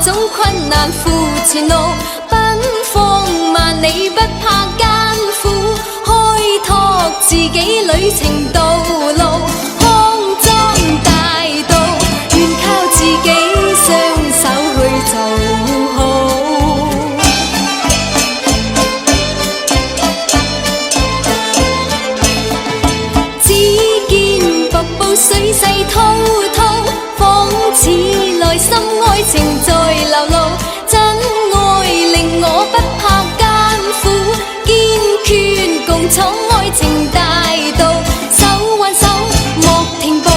種困難扶前路，奔放萬里不怕艱苦，開拓自己旅程道路，康莊大道，願靠自己雙手去做好。只見瀑布水勢滔滔，仿似內心愛情在流露，真愛令我不怕艱苦，堅決共闖愛情大道，手挽手莫停步，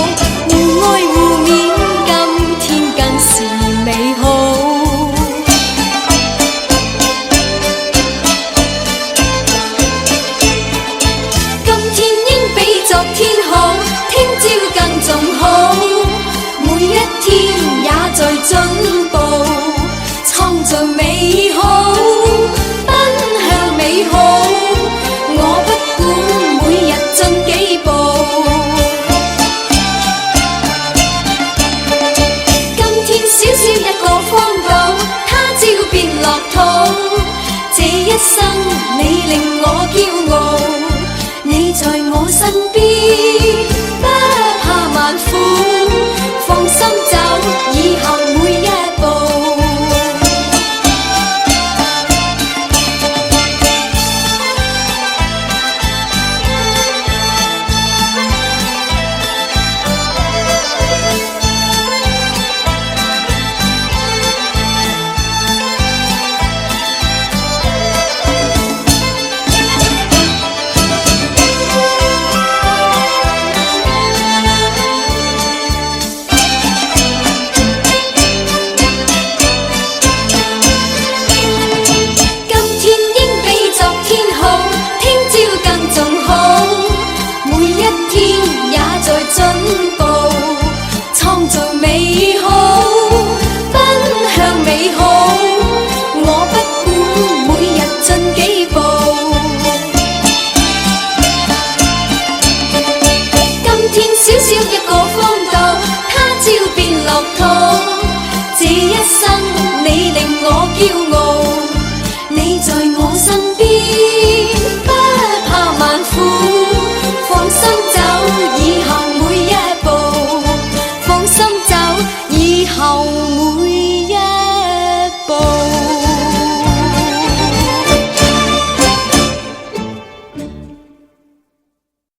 互愛互勉，今天更是美好。今天應比昨天好，聽朝更仲好，每一天也在進步，創造美好，奔向美好，我不管每日進幾步。今天小小一個荒島，他朝變樂土，這一生你令我驕傲，你在我身邊，不怕萬苦，放心走以後每一步。進步，創造美好，奔向美好，我不管每日進幾步。今天小小一個荒島，他朝變樂土，這一生你令我驕傲。